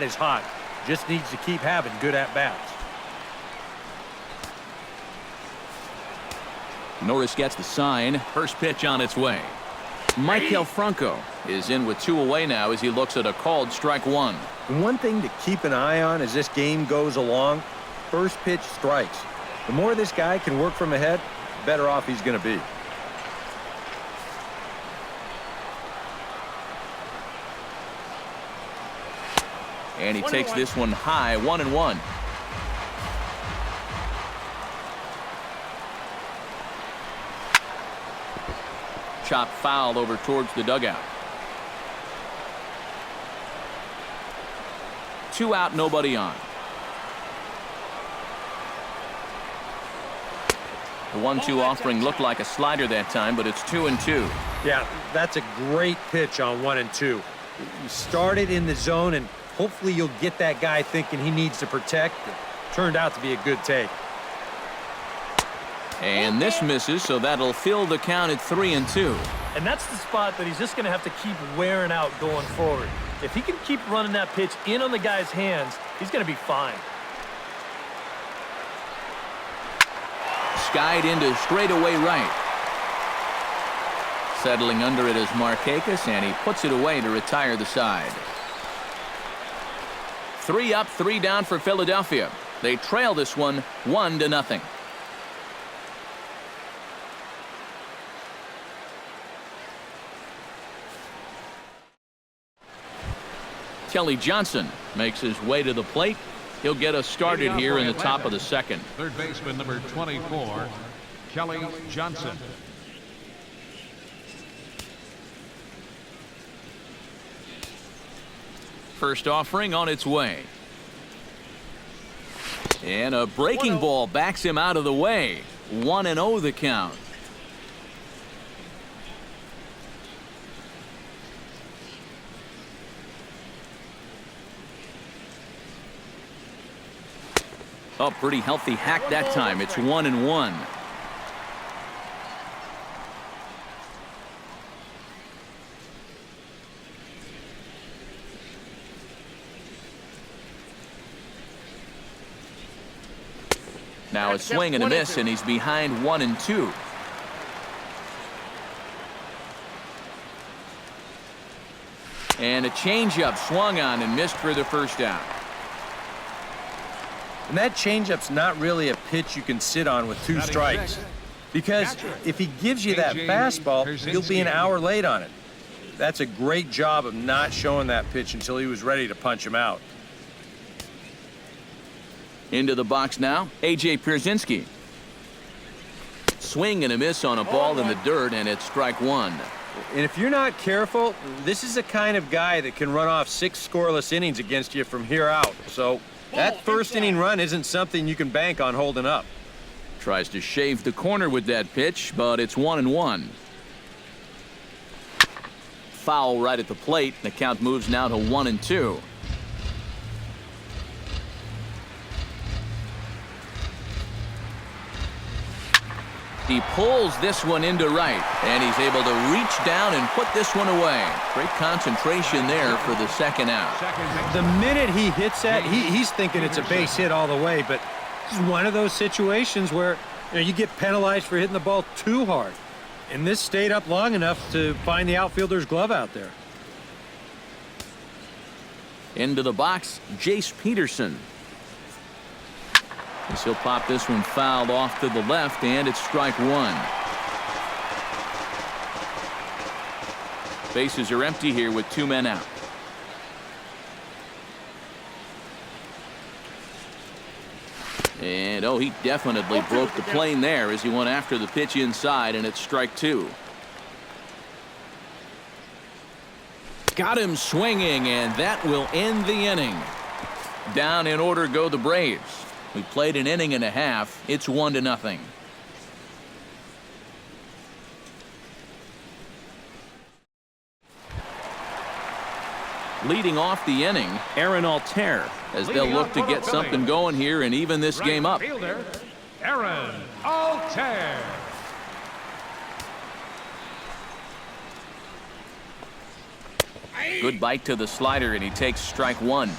bat is hot. Just needs to keep having good at-bats. Norris gets the sign. First pitch on its way. Michael Franco is in with 2 away now as he looks at a called strike 1. One thing to keep an eye on as this game goes along, first pitch strikes. The more this guy can work from ahead, the better off he's going to be. And he takes this one high, 1-1. Chop foul over towards the dugout. 2 out, nobody on. The 1-2 offering looked like a slider that time, but it's 2-2. Yeah, that's a great pitch on 1-2. You started in the zone, and hopefully you'll get that guy thinking he needs to protect. It turned out to be a good take. And this misses, so that'll fill the count at 3-2. And that's the spot that he's just going to have to keep wearing out going forward. If he can keep running that pitch in on the guy's hands, he's going to be fine. Skied into straightaway right. Settling under it is Markakis, and he puts it away to retire the side. 3 up, 3 down for Philadelphia. They trail this one 1-0. Kelly Johnson makes his way to the plate. He'll get us started here in the top of the second. Third baseman number 24, Kelly Johnson. First offering on its way. And a breaking ball backs him out of the way. 1-0 the count. Oh, pretty healthy hack that time. It's 1-1. Now a swing and a miss, and he's behind 1-2. And a changeup swung on and missed for the first out. And that changeup's not really a pitch you can sit on with 2 strikes. Because if he gives you that fastball, you'll be an hour late on it. That's a great job of not showing that pitch until he was ready to punch him out. Into the box now, A.J. Pierzynski. Swing and a miss on a ball in the dirt, and it's strike 1. And if you're not careful, this is the kind of guy that can run off 6 scoreless innings against you from here out. So that first inning run isn't something you can bank on holding up. Tries to shave the corner with that pitch, but it's 1-1. Foul right at the plate. The count moves now to 1-2. He pulls this one into right, and he's able to reach down and put this one away. Great concentration there for the second out. The minute he hits that, he's thinking it's a base hit all the way, but this is one of those situations where you get penalized for hitting the ball too hard. And this stayed up long enough to find the outfielder's glove out there. Into the box, Jace Peterson. As he'll pop this one fouled off to the left, and it's strike 1. Bases are empty here with 2 men out. And, oh, he definitely broke the plane there as he went after the pitch inside, and it's strike 2. Got him swinging, and that will end the inning. Down in order go the Braves. We played an inning and a half. It's 1-0. Leading off the inning, Aaron Altair, as they'll look to get something going here and even this game up. Fielder, Aaron Altair. Good bite to the slider, and he takes strike 1.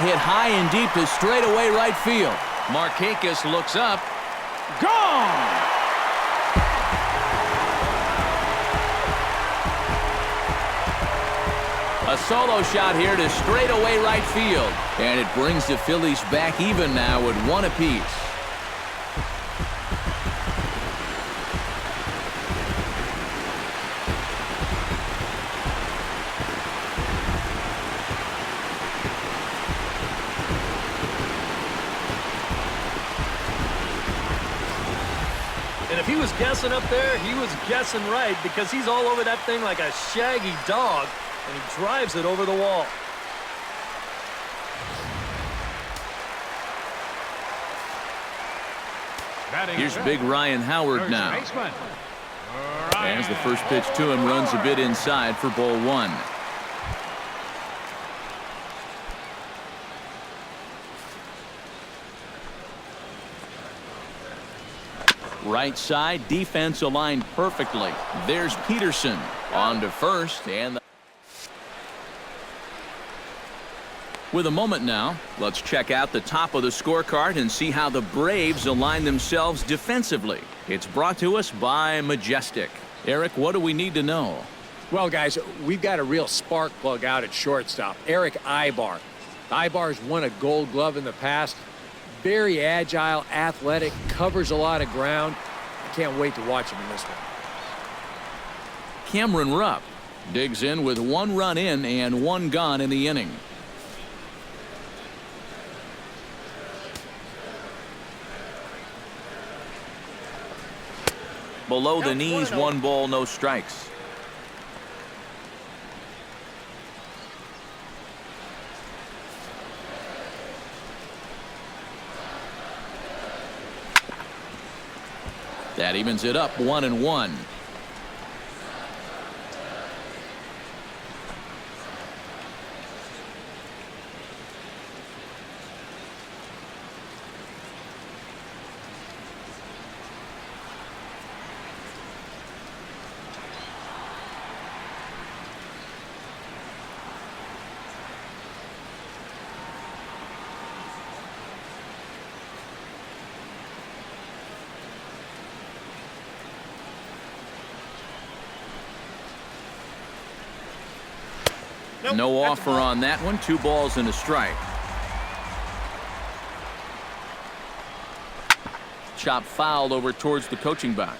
hit high and deep to straightaway right field. Markakis looks up. Gone! A solo shot here to straightaway right field. And it brings the Phillies back even now at 1 apiece. And if he was guessing up there, he was guessing right because he's all over that thing like a shaggy dog, and he drives it over the wall. Here's big Ryan Howard now. As the first pitch to him runs a bit inside for ball 1. Right side, defense aligned perfectly. There's Peterson on to first, and with a moment now, let's check out the top of the scorecard and see how the Braves align themselves defensively. It's brought to us by Majestic. Eric, what do we need to know? Well, guys, we've got a real spark plug out at shortstop, Eric Ibar. Ibar's won a Gold Glove in the past. Very agile, athletic, covers a lot of ground. I can't wait to watch him in this one. Cameron Rupp digs in with 1 run in and 1 gone in the inning. Below the knees, 1 ball, no strikes. That evens it up 1-1. No offer on that one. 2 balls and a strike. Chop fouled over towards the coaching box.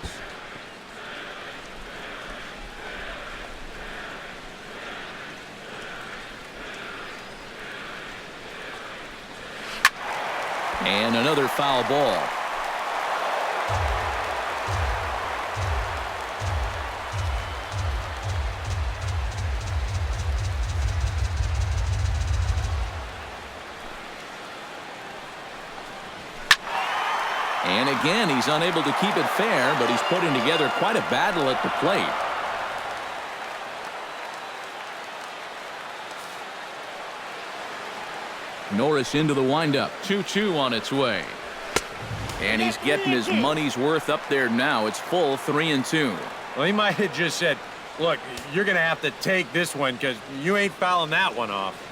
And another foul ball. And again, he's unable to keep it fair, but he's putting together quite a battle at the plate. Norris into the windup. 2-2 on its way. And he's getting his money's worth up there now. It's full 3-2. Well, he might have just said, look, you're going to have to take this one because you ain't fouling that one off.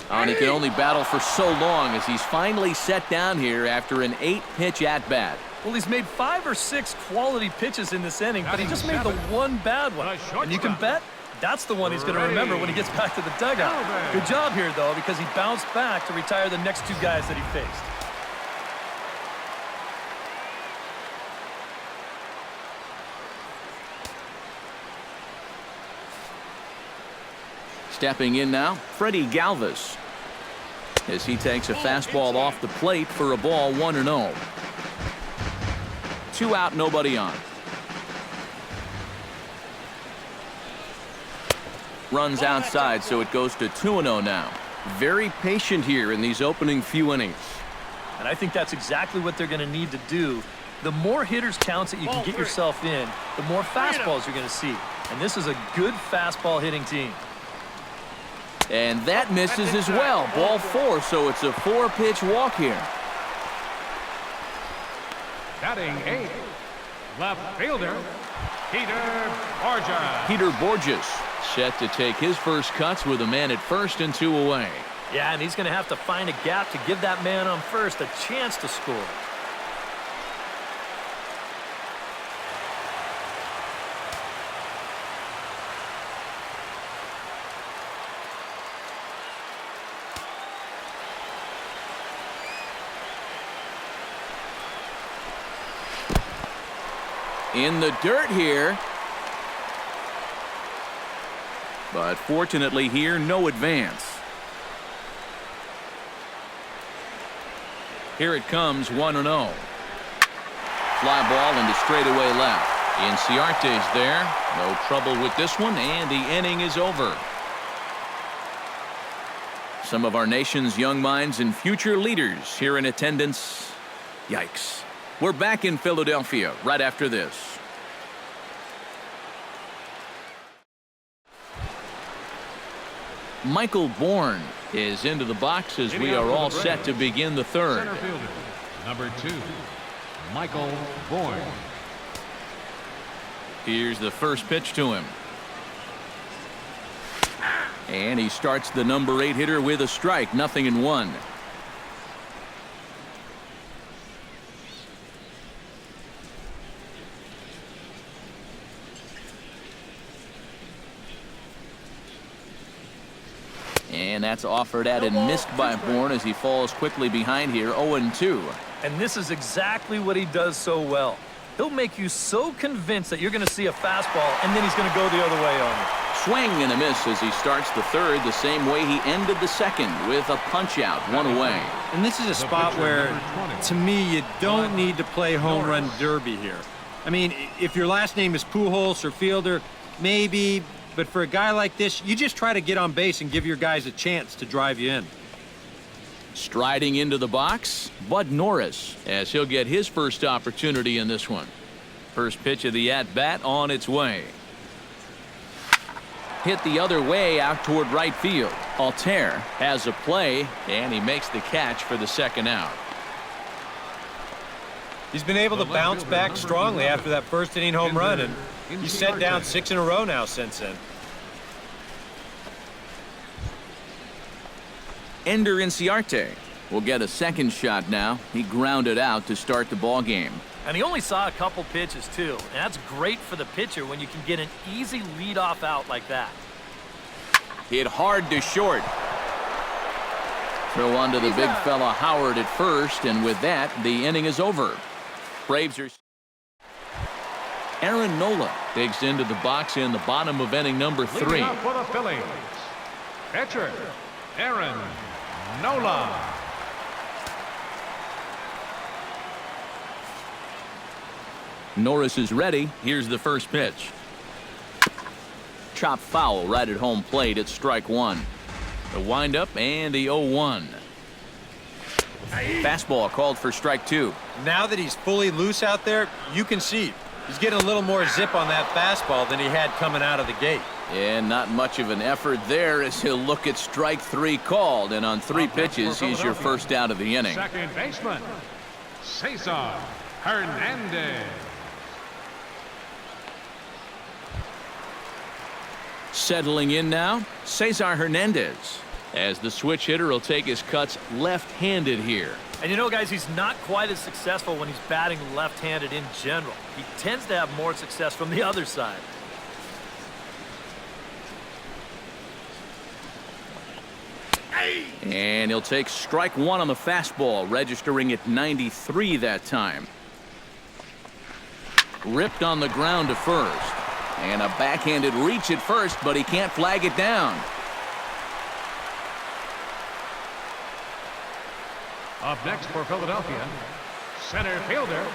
And he can only battle for so long as he's finally set down here after an 8-pitch at-bat. Well, he's made 5 or 6 quality pitches in this inning, but he just made the 1 bad one. And you can bet that's the one he's going to remember when he gets back to the dugout. Good job here, though, because he bounced back to retire the next 2 guys that he faced. Stepping in now, Freddie Galvis, as he takes a fastball off the plate for a ball 1-0. 2 out, nobody on. Runs outside, so it goes to 2-0 now. Very patient here in these opening few innings. And I think that's exactly what they're going to need to do. The more hitters counts that you can get yourself in, the more fastballs you're going to see. And this is a good fastball hitting team. And that misses as well. Ball 4, so it's a 4-pitch walk here. Batting 8, left fielder, Peter Borges set to take his first cuts with a man at first and 2 away. Yeah, and he's going to have to find a gap to give that man on first a chance to score. In the dirt here. But fortunately here, no advance. Here it comes, 1-0. Fly ball into straightaway left. Inciarte's there. No trouble with this one, and the inning is over. Some of our nation's young minds and future leaders here in attendance. Yikes. We're back in Philadelphia right after this. Michael Bourne is into the box as we are all set to begin the third. Center fielder, number 2, Michael Bourne. Here's the first pitch to him. And he starts the number 8 hitter with a strike, 0-1. And that's offered at and missed by Bourne as he falls quickly behind here, 0-2. And this is exactly what he does so well. He'll make you so convinced that you're going to see a fastball, and then he's going to go the other way on you. Swing and a miss as he starts the third the same way he ended the second with a punch-out, 1 away. And this is a spot where, to me, you don't need to play home run derby here. I mean, if your last name is Pujols or Fielder, maybe, but for a guy like this, you just try to get on base and give your guys a chance to drive you in. Striding into the box, Bud Norris, as he'll get his first opportunity in this one. First pitch of the at-bat on its way. Hit the other way out toward right field. Altair has a play, and he makes the catch for the second out. He's been able to bounce back strongly after that first inning home run, and he's set down 6 in a row now since then. Ender Inciarte will get a second shot now. He grounded out to start the ball game. And he only saw a couple pitches, too. And that's great for the pitcher when you can get an easy leadoff out like that. Hit hard to short. Throw onto the big fella Howard at first, and with that, the inning is over. Braves are... Aaron Nola digs into the box in the bottom of inning number 3. Leading up for the Phillies, pitcher Aaron Nola. Norris is ready. Here's the first pitch. Chop foul right at home plate at strike 1. The windup and the 0-1. Fastball called for strike 2. Now that he's fully loose out there, you can see he's getting a little more zip on that fastball than he had coming out of the gate. And not much of an effort there as he'll look at strike 3 called. And on 3 pitches, he's your first out of the inning. Second baseman, Cesar Hernandez. Settling in now, Cesar Hernandez, as the switch hitter will take his cuts left-handed here. And you know, guys, he's not quite as successful when he's batting left-handed in general. He tends to have more success from the other side. And he'll take strike 1 on the fastball, registering at 93 that time. Ripped on the ground to first. And a backhanded reach at first, but he can't flag it down. Up next for Philadelphia, center fielder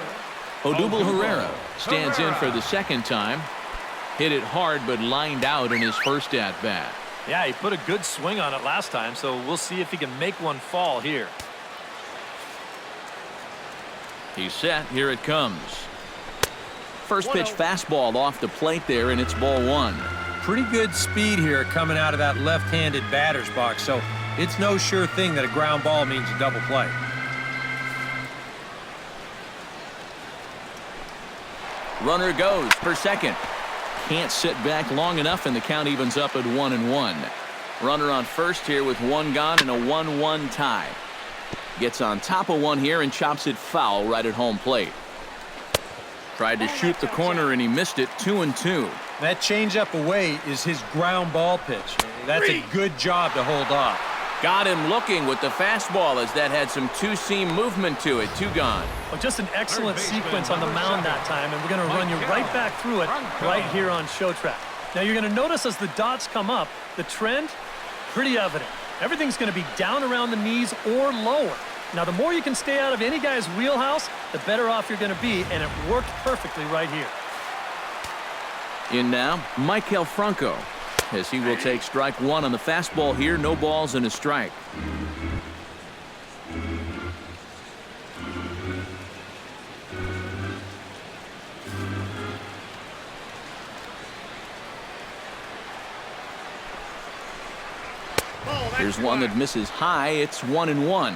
Odubel Herrera stands in for the second time. Hit it hard, but lined out in his first at-bat. Yeah, he put a good swing on it last time, so we'll see if he can make one fall here. He's set. Here it comes. First pitch fastball off the plate there, and it's ball 1. Pretty good speed here coming out of that left-handed batter's box, so it's no sure thing that a ground ball means a double play. Runner goes for second. Can't sit back long enough, and the count evens up at 1-1. Runner on first here with one gone and a 1-1 tie. Gets on top of one here and chops it foul right at home plate. Tried to shoot the corner and he missed it. 2-2. That changeup away is his ground ball pitch. That's a good job to hold off. Got him looking with the fastball as that had some two-seam movement to it. 2 gone. Well, just an excellent sequence on the mound that time, and we're going to run you right back through it right here on Show Track. Now you're going to notice as the dots come up, the trend, pretty evident. Everything's going to be down around the knees or lower. Now the more you can stay out of any guy's wheelhouse, the better off you're going to be, and it worked perfectly right here. In now, Maikel Franco, as he will take strike one on the fastball here. No balls and a strike. Here's one that misses high. It's 1-1.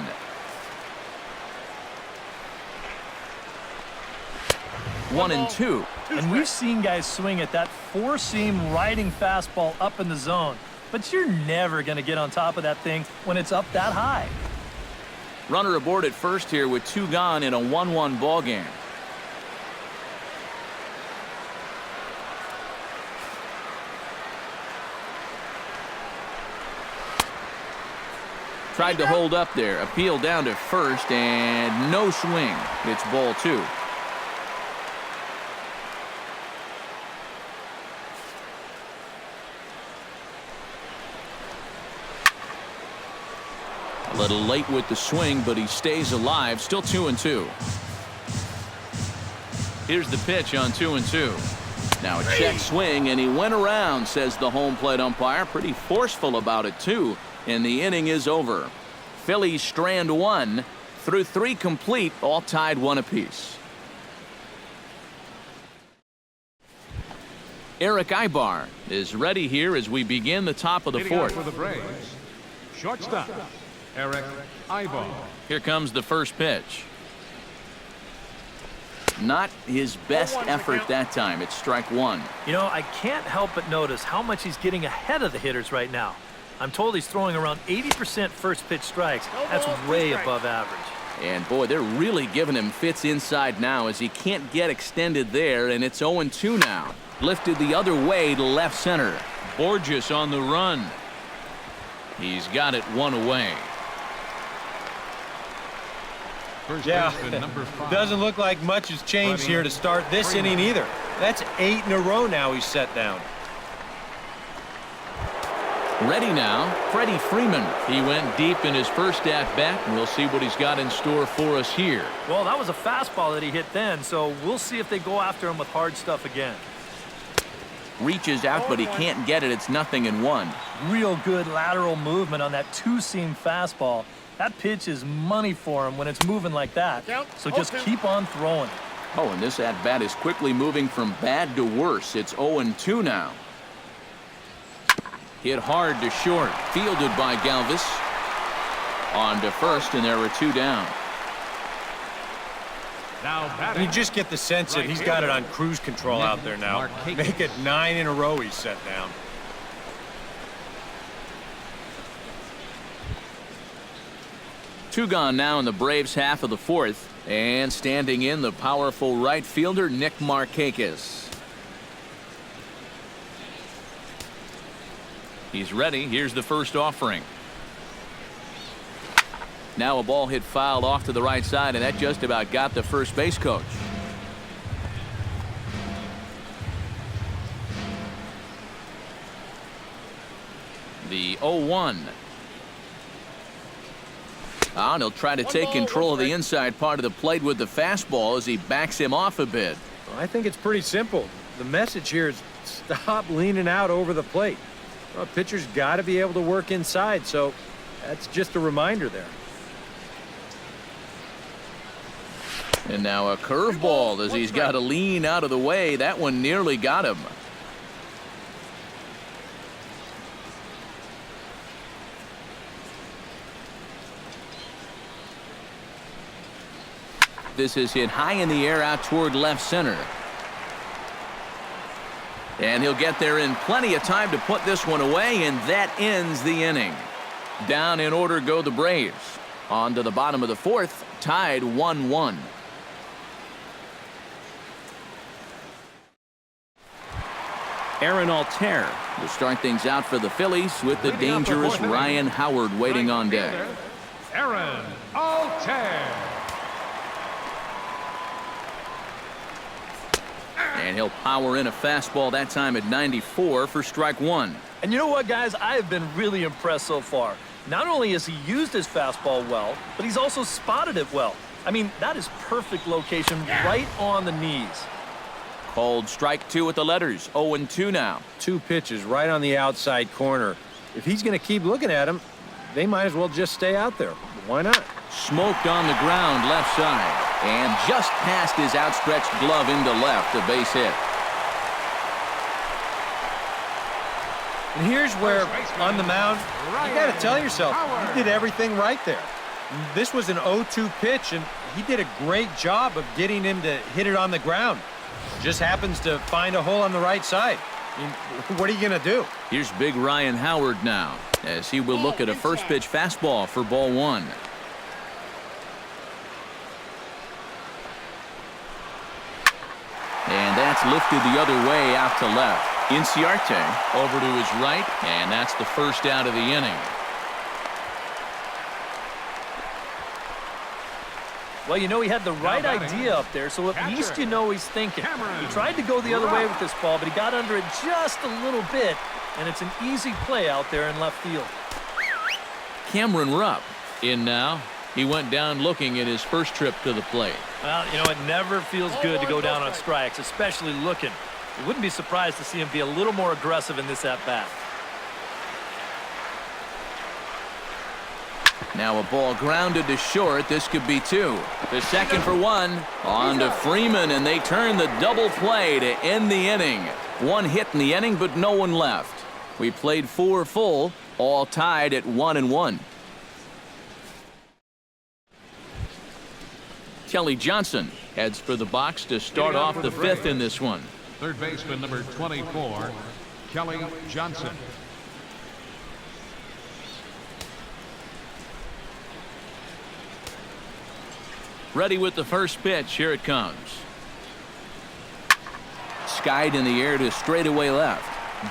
One and two. And we've seen guys swing at that four-seam riding fastball up in the zone, but you're never going to get on top of that thing when it's up that high. Runner aboard at first here with 2 gone in a 1-1 ball game. Tried to hold up there. Appeal down to first and no swing. It's ball 2. A little late with the swing, but he stays alive. Still 2-2. Here's the pitch on 2-2. Now a check swing, and he went around, says the home plate umpire. Pretty forceful about it, too. And the inning is over. Phillies strand 1 through 3 complete, all tied 1 apiece. Eric Ibar is ready here as we begin the top of the 4th. For the Braves, shortstop Eric Ibar. Here comes the first pitch. Not his best effort that time. It's strike 1. You know, I can't help but notice how much he's getting ahead of the hitters right now. I'm told he's throwing around 80% first pitch strikes. That's way above average. And boy, they're really giving him fits inside now as he can't get extended there, and it's 0-2 now. Lifted the other way to left center. Borges on the run. He's got it 1 away. Yeah, doesn't look like much has changed here to start this inning either. That's 8 in a row now he's set down. Ready now, Freddie Freeman. He went deep in his first at-bat, and we'll see what he's got in store for us here. Well, that was a fastball that he hit then, so we'll see if they go after him with hard stuff again. Reaches out, but he can't get it. It's 0-1. Real good lateral movement on that two-seam fastball. That pitch is money for him when it's moving like that. So just keep on throwing. Oh, and this at-bat is quickly moving from bad to worse. It's 0-2 now. Hit hard to short. Fielded by Galvis. On to first, and there are 2 down. And you just get the sense that he's got it on cruise control out there now. Make it 9 in a row he's set down. Two gone now in the Braves' half of the 4th. And standing in, the powerful right fielder, Nick Markakis. He's ready. Here's the first offering. Now a ball hit foul off to the right side, and that just about got the first base coach. The 0-1. And he'll try to take control of the inside part of the plate with the fastball as he backs him off a bit. Well, I think it's pretty simple. The message here is stop leaning out over the plate. Well, a pitcher's got to be able to work inside, so that's just a reminder there. And now a curveball as he's got to lean out of the way. That one nearly got him. This is hit high in the air out toward left center. And he'll get there in plenty of time to put this one away, and that ends the inning. Down in order go the Braves. On to the bottom of the fourth, tied 1-1. Aaron Altair will start things out for the Phillies with the dangerous Ryan Howard waiting on deck. Aaron Altair. And he'll power in a fastball that time at 94 for strike one. And you know what, guys? I have been really impressed so far. Not only has he used his fastball well, but he's also spotted it well. I mean, that is perfect location right on the knees. Called strike two with the letters. 0-2 now. 2 pitches right on the outside corner. If he's going to keep looking at him, they might as well just stay out there. Why not? Smoked on the ground left side. And just past his outstretched glove into left, a base hit. And here's where, on the mound, you got to tell yourself, you did everything right there. This was an 0-2 pitch, and he did a great job of getting him to hit it on the ground. Just happens to find a hole on the right side. I mean, what are you going to do? Here's big Ryan Howard now, as he will look at a first pitch fastball for ball one. And that's lifted the other way out to left. Inciarte over to his right, and that's the first out of the inning. Well, you know, he had the right idea up there, so at least you know he's thinking. He tried to go the other way with this ball, but he got under it just a little bit, and it's an easy play out there in left field. Cameron Rupp in now. He went down looking at his first trip to the plate. Well, you know, it never feels good to go down on strikes, especially looking. You wouldn't be surprised to see him be a little more aggressive in this at-bat. Now a ball grounded to short. This could be two. The second for one. On to Freeman, and they turn the double play to end the inning. One hit in the inning, but no one left. We played 4 full, all tied at 1-1. Kelly Johnson heads for the box to start off the fifth in this one. Third baseman number 24, Kelly Johnson. Ready with the first pitch. Here it comes. Skied in the air to straightaway left.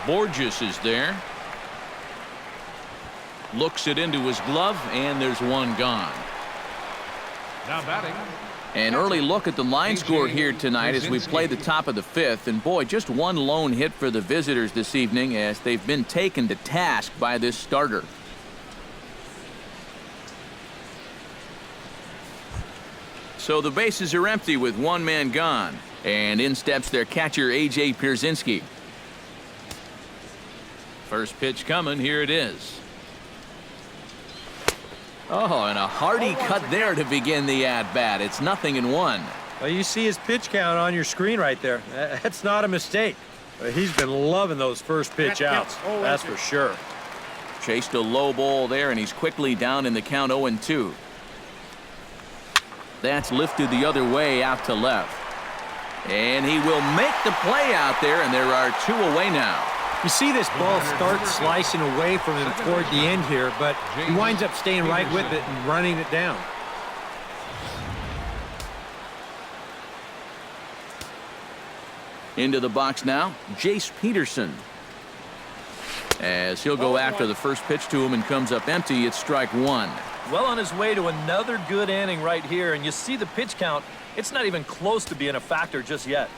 Borges is there. Looks it into his glove, and there's one gone. Now batting. An early look at the line score here tonight as we play the top of the fifth. And boy, just one lone hit for the visitors this evening as they've been taken to task by this starter. So the bases are empty with one man gone. And in steps their catcher, A.J. Pierzynski. First pitch coming. Here it is. Oh, and a hearty cut there to begin the at-bat. It's 0-1. Well, you see his pitch count on your screen right there. That's not a mistake. He's been loving those first pitch outs. That's for sure. Chased a low ball there, and he's quickly down in the count 0-2. That's lifted the other way out to left. And he will make the play out there, and there are 2 away now. You see this ball start slicing away from him toward the end here, but he winds up staying right with it and running it down. Into the box now, Jace Peterson. As he'll go after the first pitch to him and comes up empty, it's strike one. Well on his way to another good inning right here, and you see the pitch count. It's not even close to being a factor just yet.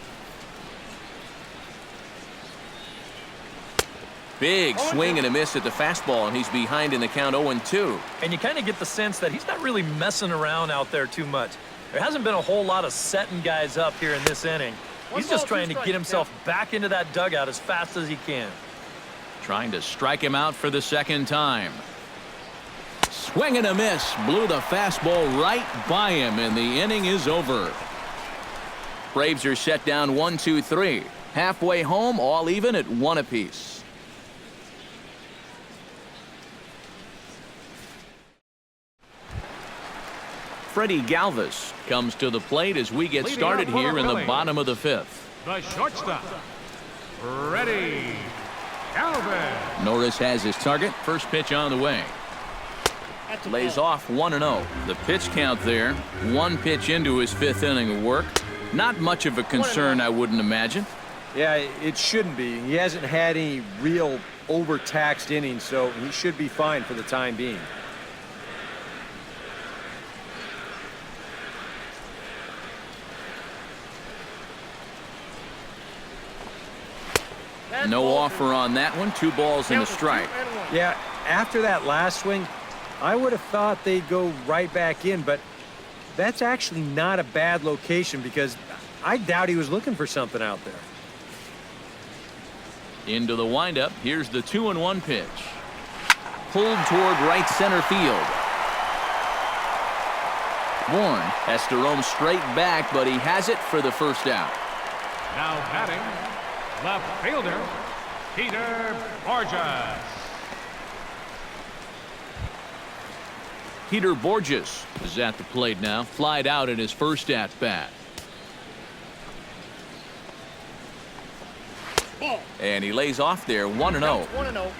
Big swing and a miss at the fastball, and he's behind in the count 0-2. And you kind of get the sense that he's not really messing around out there too much. There hasn't been a whole lot of setting guys up here in this inning. He's just trying to get himself back into that dugout as fast as he can. Trying to strike him out for the second time. Swing and a miss. Blew the fastball right by him, and the inning is over. Braves are set down 1-2-3. Halfway home, all even at 1 apiece. Freddie Galvis comes to the plate as we get started here in the bottom of the fifth. The shortstop, Ready. Calvin. Norris has his target. First pitch on the way. Lays off 1-0. The pitch count there. One pitch into his fifth inning of work. Not much of a concern, I wouldn't imagine. Yeah, it shouldn't be. He hasn't had any real overtaxed innings, so he should be fine for the time being. No offer on that one. 2 balls and a strike. Yeah, after that last swing, I would have thought they'd go right back in, but that's actually not a bad location because I doubt he was looking for something out there. Into the windup. Here's the 2-1 pitch. Pulled toward right center field. Bourne has to roam straight back, but he has it for the first out. Now batting, left fielder, Peter Borges. Peter Borges is at the plate now. Flied out in his first at-bat. And he lays off there 1-0. 1-0.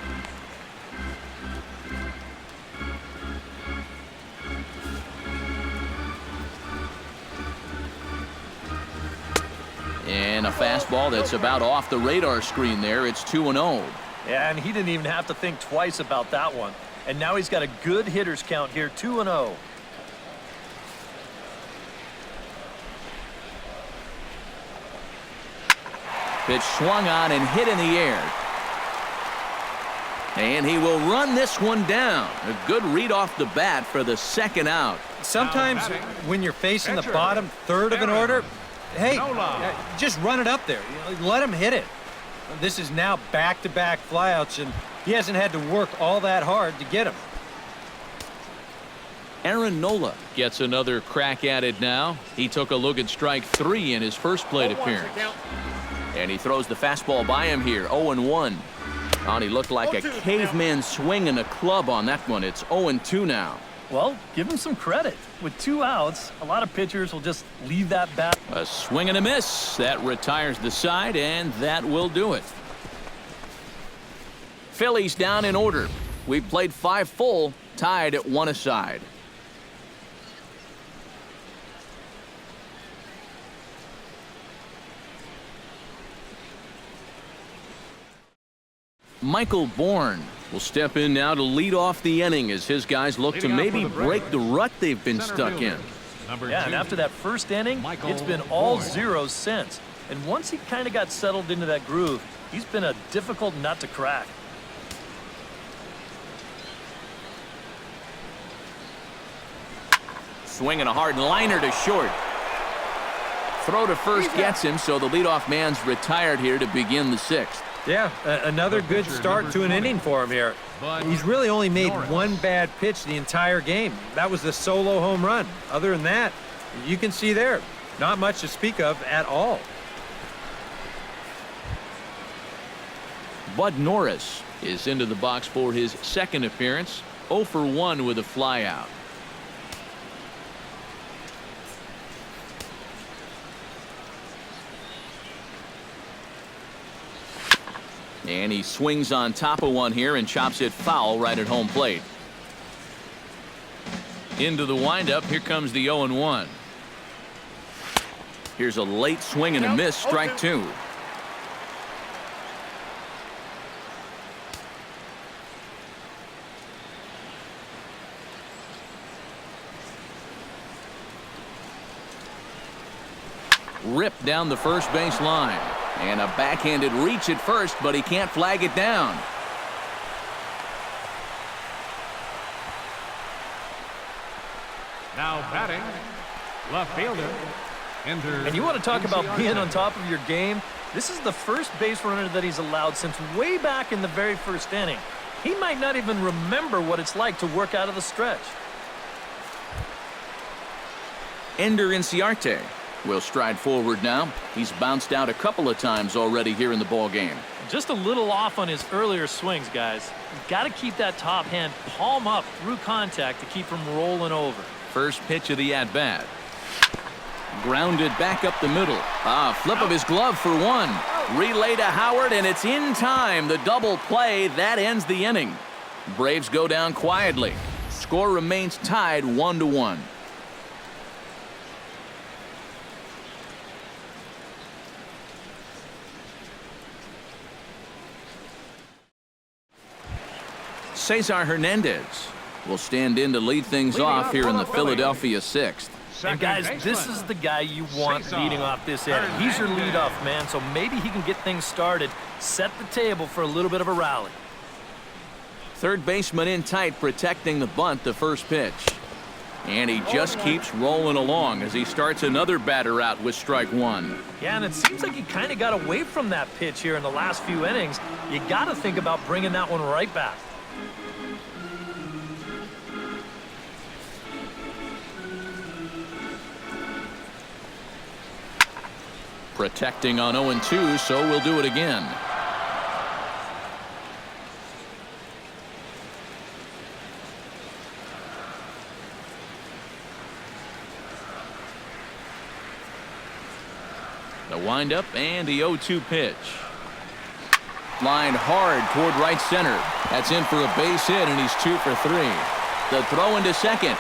And a fastball that's about off the radar screen there. It's 2-0. Yeah, and he didn't even have to think twice about that one. And now he's got a good hitters count here, 2-0. Pitch swung on and hit in the air. And he will run this one down. A good read off the bat for the second out. Sometimes when you're facing the bottom third of an order, hey, just run it up there. Let him hit it. This is now back-to-back flyouts, and he hasn't had to work all that hard to get him. Aaron Nola gets another crack at it now. He took a look at strike 3 in his first plate appearance. And he throws the fastball by him here, 0-1. And he looked like a caveman swinging a club on that one. It's 0-2 now. Well, give him some credit. With 2 outs, a lot of pitchers will just leave that bat. A swing and a miss. That retires the side, and that will do it. Phillies down in order. We've played 5 full, tied at 1 aside. Michael Bourne will step in now to lead off the inning as his guys look to maybe break the rut they've been stuck in. Yeah, and after that first inning, it's been all zeros since. And once he kind of got settled into that groove, he's been a difficult nut to crack. Swinging a hard liner to short. Throw to first gets him, so the leadoff man's retired here to begin the 6th. Yeah, another good start to an inning for him here. He's really only made one bad pitch the entire game. That was the solo home run. Other than that, you can see there, not much to speak of at all. Bud Norris is into the box for his second appearance. 0 for 1 with a flyout. And he swings on top of one here and chops it foul right at home plate. Into the windup. Here comes the 0-1. Here's a late swing and a miss. Strike 2. Ripped down the first base line. And a backhanded reach at first, but he can't flag it down. Now batting, left fielder. And you want to talk about being on top of your game? This is the first base runner that he's allowed since way back in the very first inning. He might not even remember what it's like to work out of the stretch. Ender Inciarte will stride forward now. He's bounced out a couple of times already here in the ball game. Just a little off on his earlier swings, guys. You've got to keep that top hand palm up through contact to keep from rolling over. First pitch of the at-bat. Grounded back up the middle. Flip of his glove for 1. Relay to Howard, and it's in time. The double play, that ends the inning. Braves go down quietly. Score remains tied 1-1. Cesar Hernandez will stand in to lead things off here in the Philadelphia sixth. And guys, this is the guy you want leading off this inning. He's your leadoff man, so maybe he can get things started, set the table for a little bit of a rally. Third baseman in tight, protecting the bunt, the first pitch. And he just keeps rolling along as he starts another batter out with strike one. Yeah, and it seems like he kind of got away from that pitch here in the last few innings. You got to think about bringing that one right back. Protecting on 0-2, so we'll do it again. The windup and the 0-2 pitch. Lined hard toward right center. That's in for a base hit, and he's 2 for 3. The throw into second.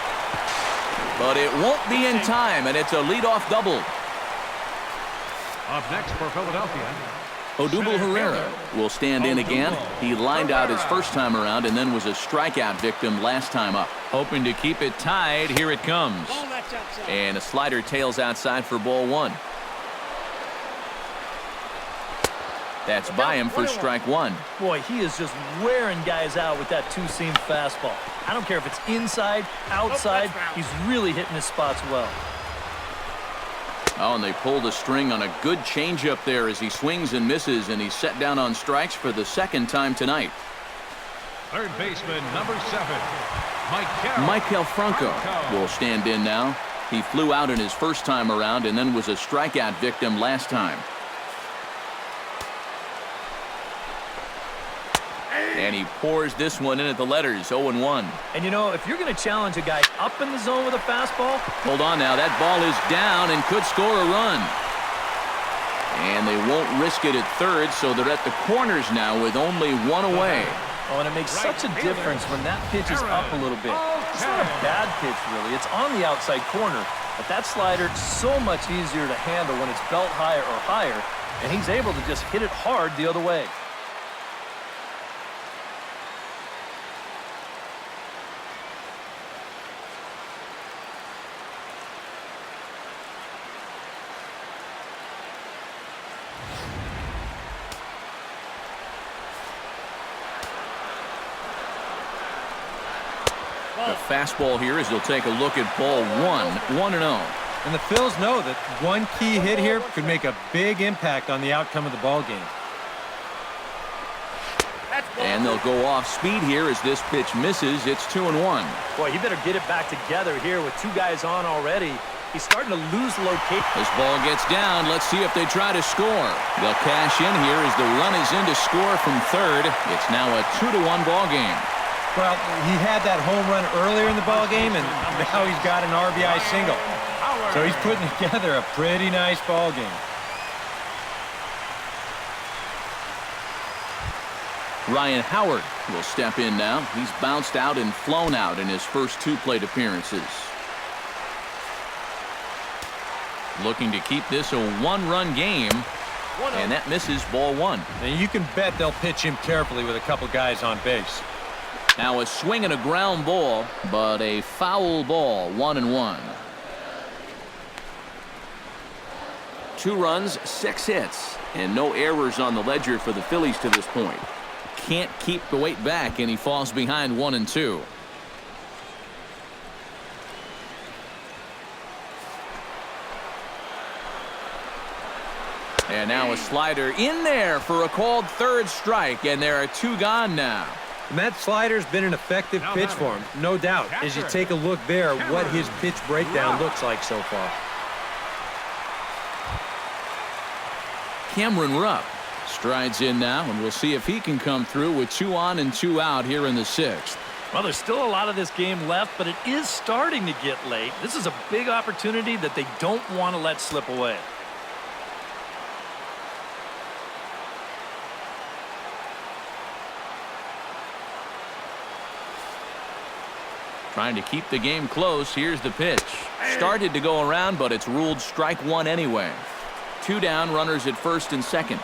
But it won't be in time, and it's a leadoff double. Up next for Philadelphia, Odubel Herrera will stand in again. He lined out his first time around and then was a strikeout victim last time up. Hoping to keep it tied. Here it comes. And a slider tails outside for ball one. That's by him for strike one. Boy, he is just wearing guys out with that two-seam fastball. I don't care if it's inside, outside, he's really hitting his spots well. Oh, and they pulled a string on a good changeup there as he swings and misses, and he's set down on strikes for the second time tonight. third baseman, number 7, Michael Franco will stand in now. He flew out in his first time around and then was a strikeout victim last time. And he pours this one in at the letters, 0-1. And you know, if you're going to challenge a guy up in the zone with a fastball. Hold on now, that ball is down and could score a run. And they won't risk it at third, so they're at the corners now with only one away. Oh, and it makes such a difference when that pitch is up a little bit. It's not a bad pitch, really. It's on the outside corner. But that slider is so much easier to handle when it's belt high or higher. And he's able to just hit it hard the other way. The fastball here as he'll take a look at ball one, 1-0. And the Phils know that one key hit here could make a big impact on the outcome of the ball game. And they'll go off speed here as this pitch misses. It's 2-1. Boy, he better get it back together here with two guys on already. He's starting to lose location. This ball gets down. Let's see if they try to score. They'll cash in here as the run is in to score from third. It's now a 2-1 ball game. Well, he had that home run earlier in the ball game, and now he's got an RBI single. So he's putting together a pretty nice ball game. Ryan Howard will step in now. He's bounced out and flown out in his first two plate appearances. Looking to keep this a one-run game, and that misses ball one. And you can bet they'll pitch him carefully with a couple guys on base. Now a swing and a ground ball, but a foul ball, 1-1. 2 runs, 6 hits, and no errors on the ledger for the Phillies to this point. Can't keep the weight back, and he falls behind 1-2. And now a slider in there for a called third strike, and there are 2 gone now. And that slider's been an effective pitch for him, no doubt. As you take a look there, what his pitch breakdown looks like so far. Cameron Rupp strides in now, and we'll see if he can come through with 2 on and 2 out here in the 6th. Well, there's still a lot of this game left, but it is starting to get late. This is a big opportunity that they don't want to let slip away. Trying to keep the game close. Here's the pitch. Started to go around, but it's ruled strike one anyway. 2 down, runners at first and second.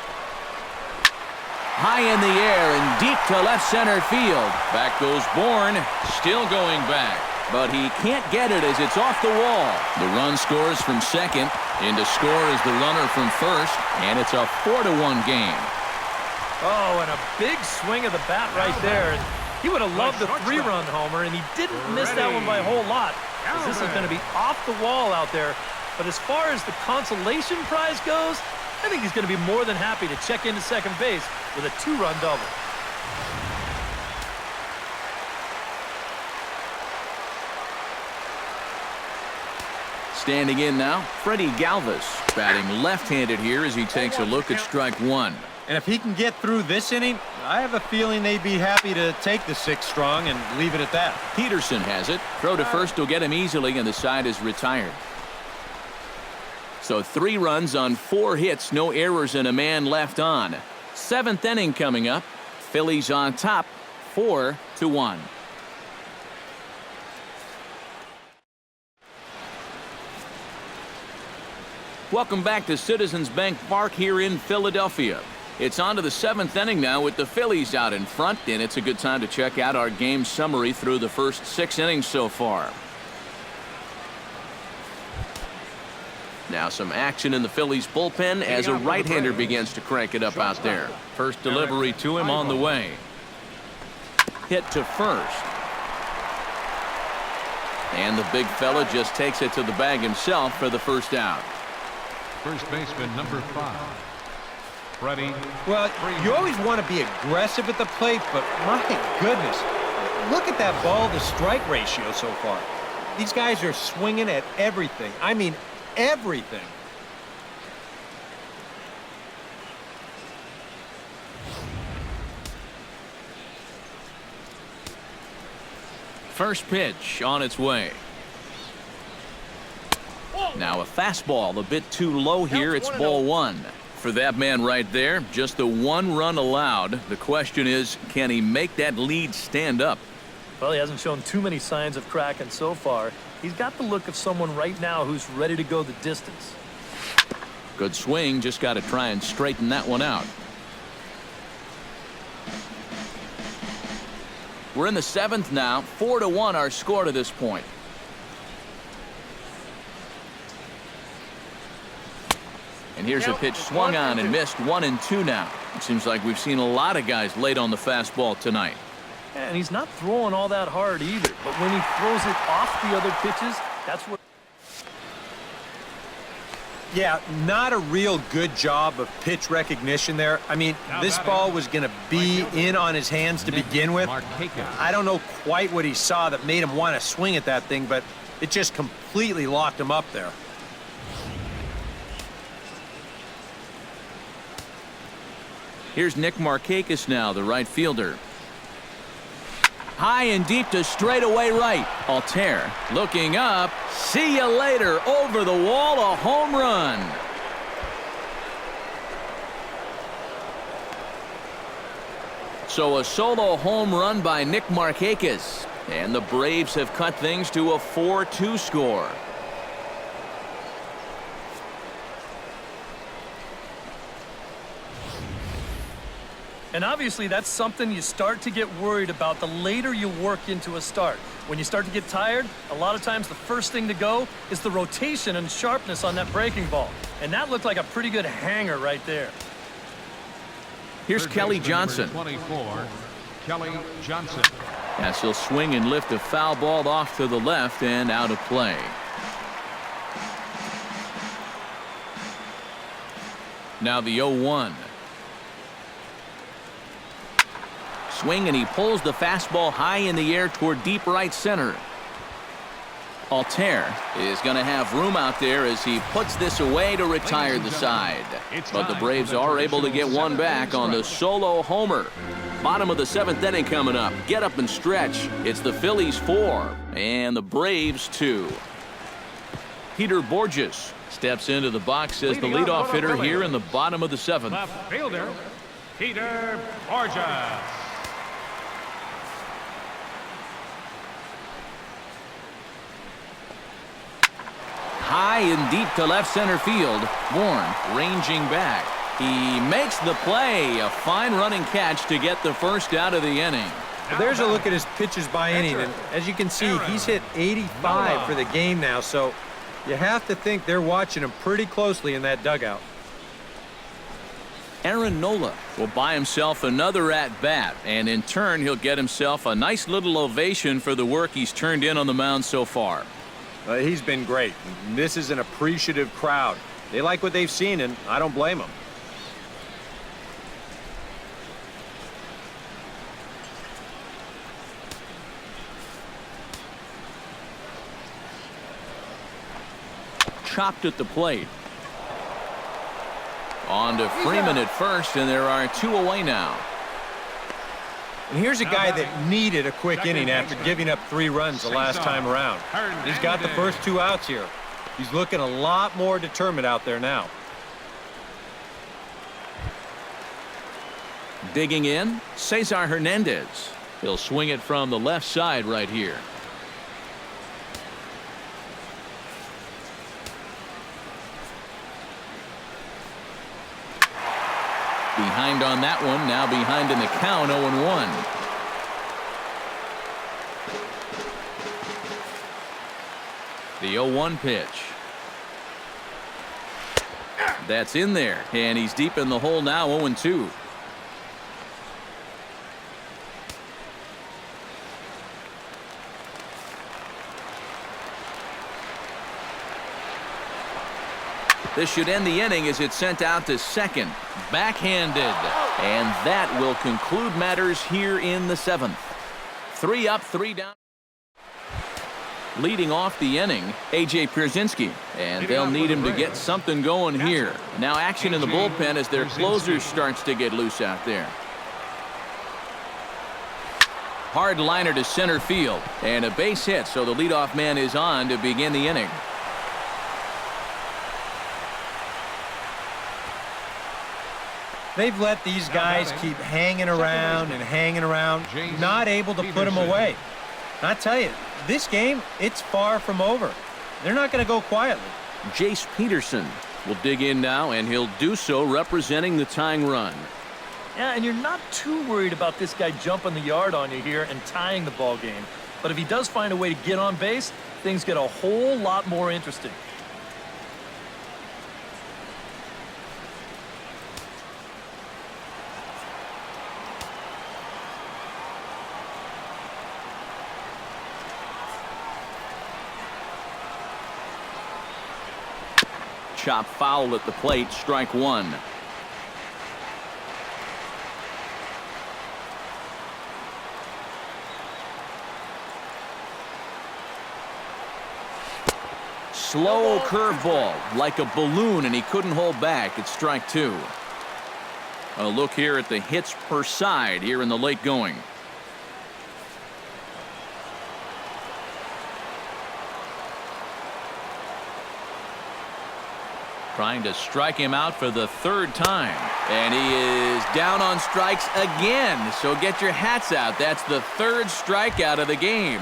High in the air and deep to left center field. Back goes Bourne, still going back. But he can't get it as it's off the wall. The run scores from second. In to score is the runner from first. And it's a 4-1 game. Oh, and a big swing of the bat right there. He would have loved the 3-run homer, and he didn't miss that one by a whole lot, as this is going to be off the wall out there. But as far as the consolation prize goes, I think he's going to be more than happy to check into second base with a 2-run double. Standing in now, Freddie Galvis, batting left-handed here as he takes a look at strike one. And if he can get through this inning, I have a feeling they'd be happy to take the 6 strong and leave it at that. Peterson has it. Throw to first will get him easily, and the side is retired. So 3 runs on 4 hits, no errors, and a man left on. 7th inning coming up. Phillies on top, 4-1. Welcome back to Citizens Bank Park here in Philadelphia. It's on to the 7th inning now with the Phillies out in front, and it's a good time to check out our game summary through the first 6 innings so far. Now some action in the Phillies bullpen as a right-hander begins to crank it up out there. First delivery to him on the way. Hit to first. And the big fella just takes it to the bag himself for the first out. First baseman number 5. Freddie. Well, you always want to be aggressive at the plate, but my goodness, look at that ball-to-strike ratio so far. These guys are swinging at everything. I mean, everything. First pitch on its way. Now a fastball a bit too low here. It's ball 1. For that man right there, just the 1 run allowed. The question is, can he make that lead stand up? Well, he hasn't shown too many signs of cracking so far. He's got the look of someone right now who's ready to go the distance. Good swing, just got to try and straighten that one out. We're in the 7th now. 4-1 our score to this point. And here's a pitch swung on and missed. 1-2 now. It seems like we've seen a lot of guys late on the fastball tonight. And he's not throwing all that hard either. But when he throws it off the other pitches, that's what... Yeah, not a real good job of pitch recognition there. I mean, this ball was going to be in on his hands to begin with. I don't know quite what he saw that made him want to swing at that thing, but it just completely locked him up there. Here's Nick Markakis now, the right fielder. High and deep to straightaway right. Altair looking up. See you later. Over the wall, a home run. So a solo home run by Nick Markakis. And the Braves have cut things to a 4-2 score. And obviously that's something you start to get worried about the later you work into a start. When you start to get tired, a lot of times the first thing to go is the rotation and sharpness on that breaking ball. And that looked like a pretty good hanger right there. Here's Kelly Johnson. 24, Kelly Johnson. As he'll swing and lift a foul ball off to the left and out of play. Now the 0-1. Swing and he pulls the fastball high in the air toward deep right center. Altair is going to have room out there as he puts this away to retire the side. But the Braves are able to get one back on the solo homer. Bottom of the 7th inning coming up. Get up and stretch. It's the Phillies 4 and the Braves 2. Peter Borges steps into the box as the leadoff hitter here in the bottom of the 7th. Left fielder, Peter Borges. High and deep to left center field. Bourne ranging back. He makes the play. A fine running catch to get the first out of the inning. Well, there's a look at his pitches by inning, and as you can see, he's hit 85 for the game now, so you have to think they're watching him pretty closely in that dugout. Aaron Nola will buy himself another at-bat, and in turn, he'll get himself a nice little ovation for the work he's turned in on the mound so far. He's been great. This is an appreciative crowd. They like what they've seen, and I don't blame them. Chopped at the plate. On to Freeman at first, and there are 2 away now. And here's a guy that needed a quick inning after giving up 3 runs the last time around. He's got the first 2 outs here. He's looking a lot more determined out there now. Digging in, Cesar Hernandez. He'll swing it from the left side right here. Behind on that one, now behind in the count, 0-1. The 0-1 pitch. That's in there, and he's deep in the hole now, 0-2. This should end the inning as it's sent out to second. Backhanded. And that will conclude matters here in the 7th. 3 up, 3 down. Leading off the inning, A.J. Pierzynski. And they'll need him to get something going here. Now action in the bullpen as their closer starts to get loose out there. Hard liner to center field. And a base hit, so the leadoff man is on to begin the inning. They've let these guys keep hanging around and hanging around, not able to put them away. And I tell you, this game, it's far from over. They're not going to go quietly. Jace Peterson will dig in now, and he'll do so representing the tying run. Yeah, and you're not too worried about this guy jumping the yard on you here and tying the ball game. But if he does find a way to get on base, things get a whole lot more interesting. Chop foul at the plate, strike 1. Slow curveball, like a balloon, and he couldn't hold back. It's strike 2. A look here at the hits per side here in the late going. Trying to strike him out for the 3rd time. And he is down on strikes again. So get your hats out. That's the 3rd strikeout of the game.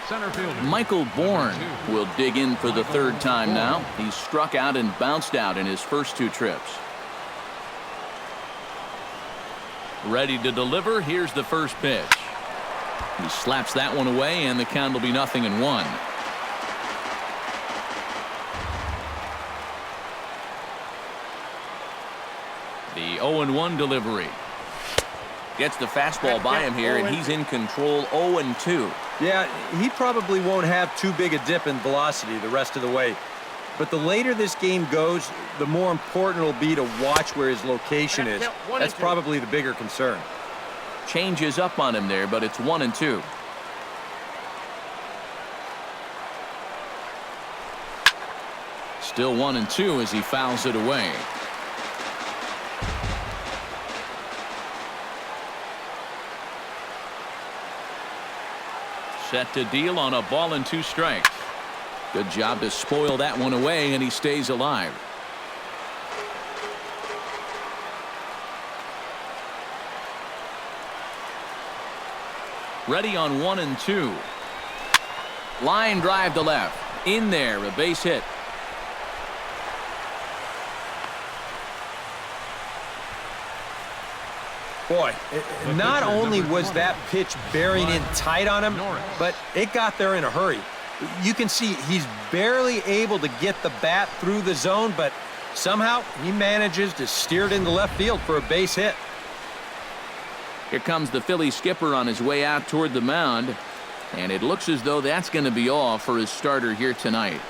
Center fielder Michael Bourne will dig in for the 3rd time now. He's struck out and bounced out in his first 2 trips. Ready to deliver. Here's the first pitch. He slaps that one away, and the count will be 0-1. The 0-1 delivery. Gets the fastball by him here, and he's in control. 0-2. Yeah, he probably won't have too big a dip in velocity the rest of the way. But the later this game goes, the more important it'll be to watch where his location is. That's probably the bigger concern. Changes up on him there, but it's 1-2. Still 1-2 as he fouls it away. Set to deal on a ball and 2 strikes. Good job to spoil that one away, and he stays alive. Ready on 1-2. Line drive to left. In there, a base hit. Boy, not only was that pitch bearing in tight on him, but it got there in a hurry. You can see he's barely able to get the bat through the zone, but somehow he manages to steer it into left field for a base hit. Here comes the Phillies skipper on his way out toward the mound, and it looks as though that's going to be all for his starter here tonight.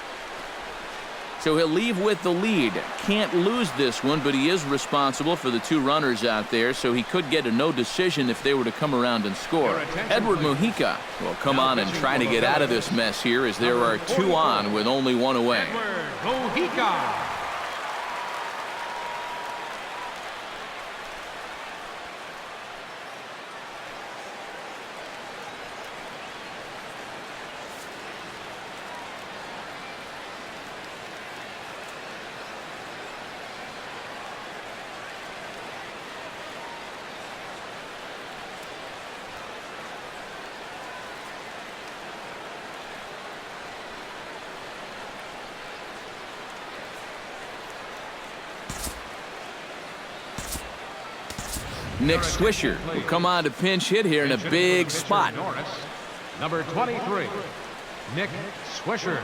So he'll leave with the lead. Can't lose this one, but he is responsible for the 2 runners out there, so he could get a no decision if they were to come around and score. Edward Mujica will come on and try to get out of this mess here as there are 2 on with only 1 away. Edward Mujica. Nick Swisher will come on to pinch hit here in a big spot. Number 23, Nick Swisher.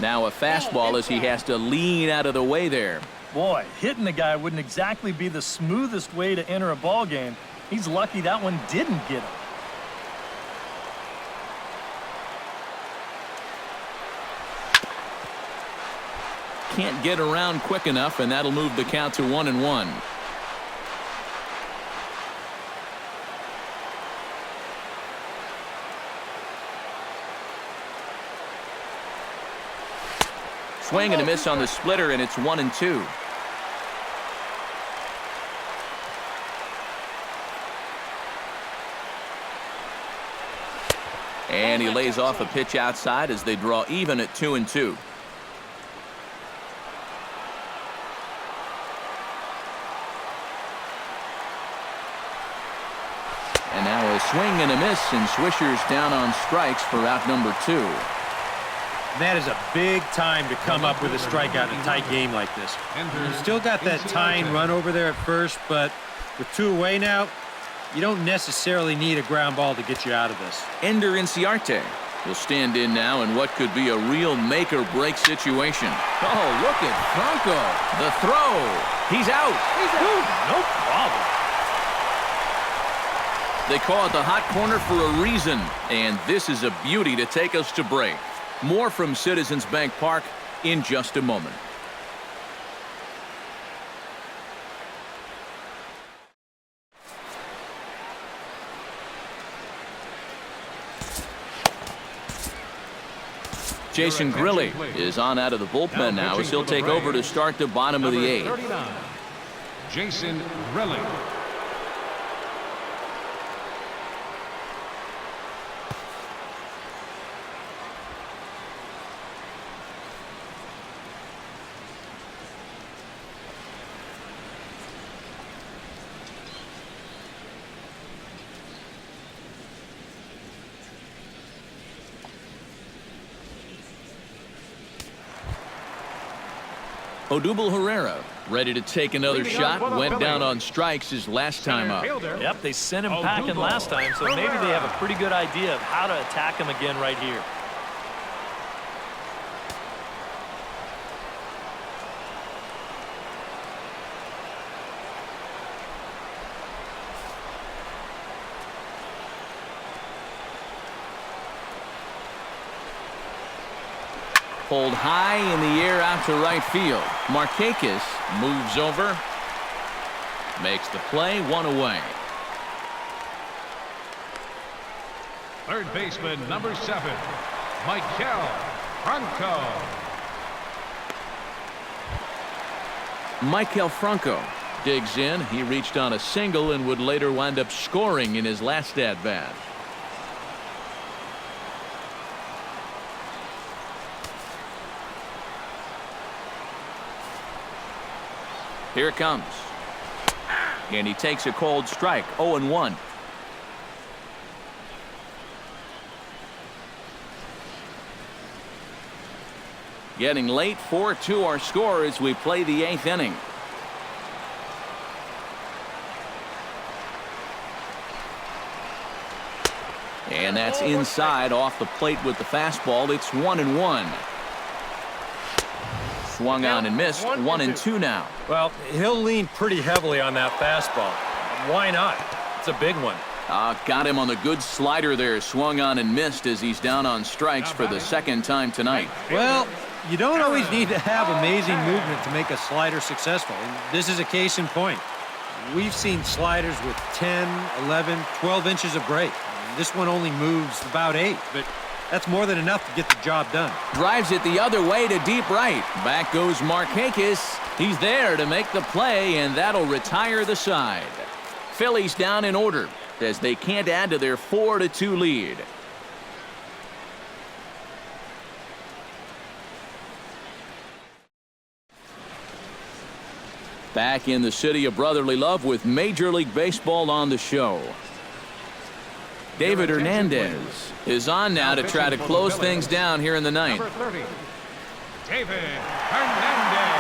Now a fastball as he has to lean out of the way there. Boy, hitting the guy wouldn't exactly be the smoothest way to enter a ball game. He's lucky that one didn't get him. Can't get around quick enough, and that'll move the count to 1-1. Swing and a miss on the splitter, and it's 1-2. And he lays off a pitch outside as they draw even at 2-2. And now a swing and a miss, and Swisher's down on strikes for out number 2. That is a big time to come up with a strikeout in a tight game like this. You still got that tying run over there at first, but with 2 away now, you don't necessarily need a ground ball to get you out of this. Ender Inciarte will stand in now in what could be a real make-or-break situation. Oh, look at Franco. The throw. He's out. No problem. They call it the hot corner for a reason, and this is a beauty to take us to break. More from Citizens Bank Park in just a moment. Jason Grilli is on out of the bullpen now as he'll take over to start the bottom of the 8th. Jason Grilli. Odubel Herrera ready to take another shot. Went down on strikes his last time up. Yep, they sent him packing last time, so maybe they have a pretty good idea of how to attack him again right here. Pulled high in the air out to right field. Markakis moves over. Makes the play, 1 away. Third baseman, number 7, Michael Franco. Michael Franco digs in. He reached on a single and would later wind up scoring in his last at-bat. Here it comes. And he takes a cold strike. 0-1. Getting late, 4-2 our score as we play the 8th inning. And that's inside off the plate with the fastball. It's 1-1. Swung on and missed. 1-2 now. Well, he'll lean pretty heavily on that fastball. Why not? It's a big one. Got him on the good slider there. Swung on and missed as he's down on strikes for the second time tonight. Well, you don't always need to have amazing movement to make a slider successful. And this is a case in point. We've seen sliders with 10, 11, 12 inches of break. This one only moves about 8, but that's more than enough to get the job done. Drives it the other way to deep right. Back goes Markakis. He's there to make the play, and that'll retire the side. Phillies down in order as they can't add to their 4-2 lead. Back in the city of brotherly love with Major League Baseball on the show. David Hernandez is on now to try to close things down here in the ninth. Number 30, David Hernandez.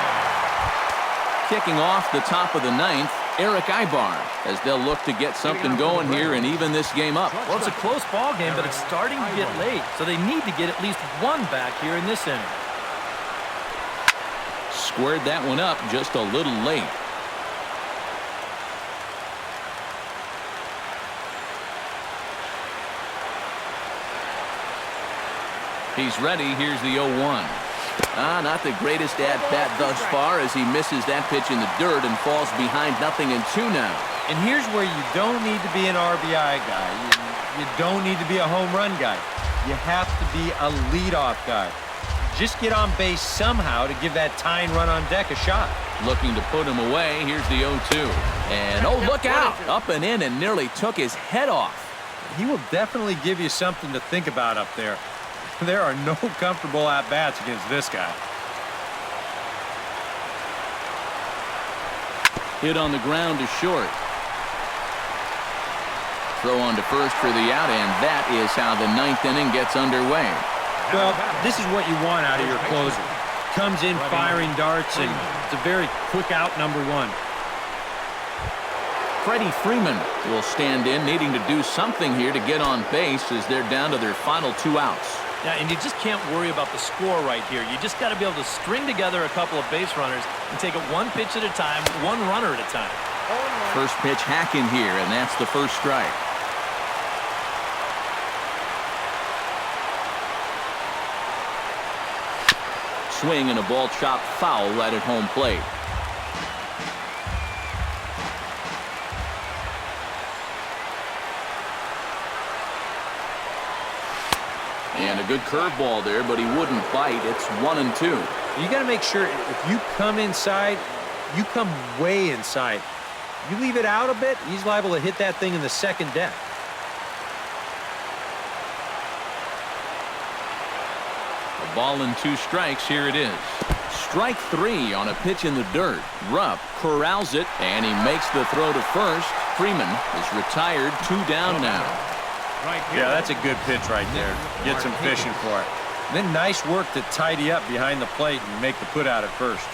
Kicking off the top of the ninth, Eric Ibar, as they'll look to get something going here and even this game up. Well, it's a close ball game, but it's starting to get late, so they need to get at least one back here in this inning. Squared that one up just a little late. He's ready. Here's the 0-1. Not the greatest at-bat thus far as he misses that pitch in the dirt and falls behind 0-2 now. And here's where you don't need to be an RBI guy. You don't need to be a home run guy. You have to be a leadoff guy. Just get on base somehow to give that tying run on deck a shot. Looking to put him away. Here's the 0-2. And, oh, look out. Up and in and nearly took his head off. He will definitely give you something to think about up there. There are no comfortable at-bats against this guy. Hit on the ground to short. Throw on to first for the out, and that is how the ninth inning gets underway. Well, this is what you want out of your closer. Comes in firing darts, and it's a very quick out number 1. Freddie Freeman will stand in, needing to do something here to get on base as they're down to their final 2 outs. Yeah, and you just can't worry about the score right here. You just got to be able to string together a couple of base runners and take it one pitch at a time, one runner at a time. First pitch hacking here, and that's the first strike. Swing and a ball chopped foul right at home plate. And a good curveball there, but he wouldn't bite. It's 1-2. You got to make sure if you come inside, you come way inside. You leave it out a bit, he's liable to hit that thing in the second deck. A ball and 2 strikes. Here it is. Strike 3 on a pitch in the dirt. Rupp corrals it, and he makes the throw to first. Freeman is retired. 2 down now. Yeah, that's a good pitch right there. Get some fishing for it. And then nice work to tidy up behind the plate and make the put out at first.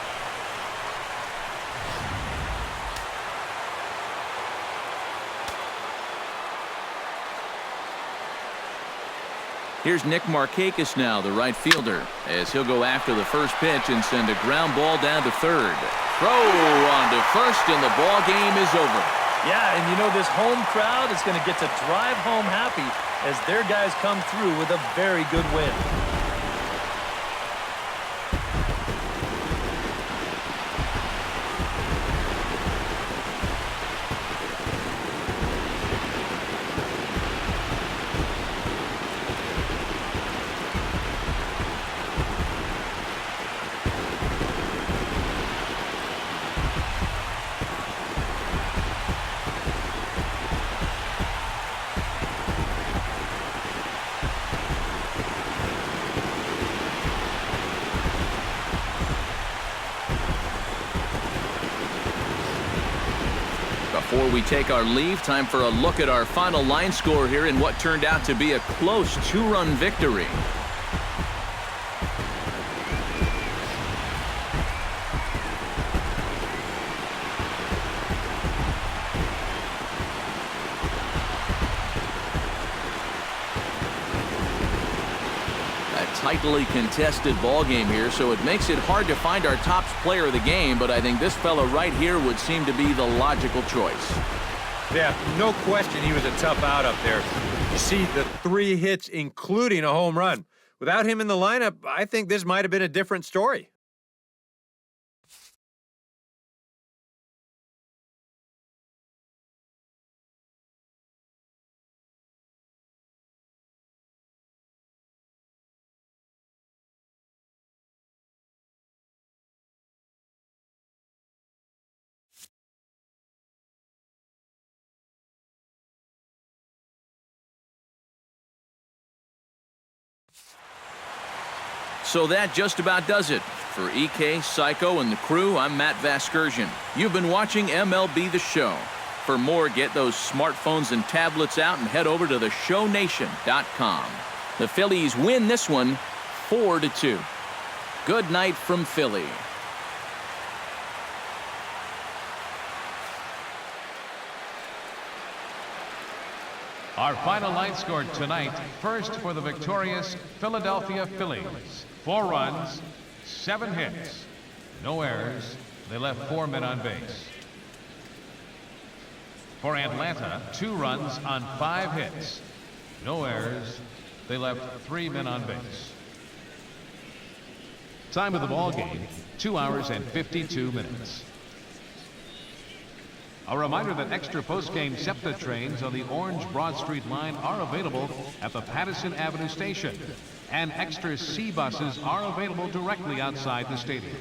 Here's Nick Markakis now, the right fielder, as he'll go after the first pitch and send a ground ball down to third. Throw on to first, and the ball game is over. Yeah, and you know this home crowd is going to get to drive home happy as their guys come through with a very good win. Before we take our leave, time for a look at our final line score here in what turned out to be a close 2-run victory. Tightly contested ball game here, so it makes it hard to find our top player of the game, but I think this fella right here would seem to be the logical choice. Yeah, no question he was a tough out up there. You see the 3 hits, including a home run. Without him in the lineup, I think this might have been a different story. So that just about does it. For EK, Psycho, and the crew, I'm Matt Vasgersian. You've been watching MLB The Show. For more, get those smartphones and tablets out and head over to theshownation.com. The Phillies win this one 4-2. Good night from Philly. Our final line score tonight, first for the victorious Philadelphia Phillies. 4 runs, 7 hits, no errors. They left 4 men on base. For Atlanta, 2 runs on 5 hits, no errors. They left 3 men on base. Time of the ball game, 2 hours and 52 minutes. A reminder that extra post-game SEPTA trains on the Orange Broad Street line are available at the Patterson Avenue station, and extra C buses are available directly outside the stadium.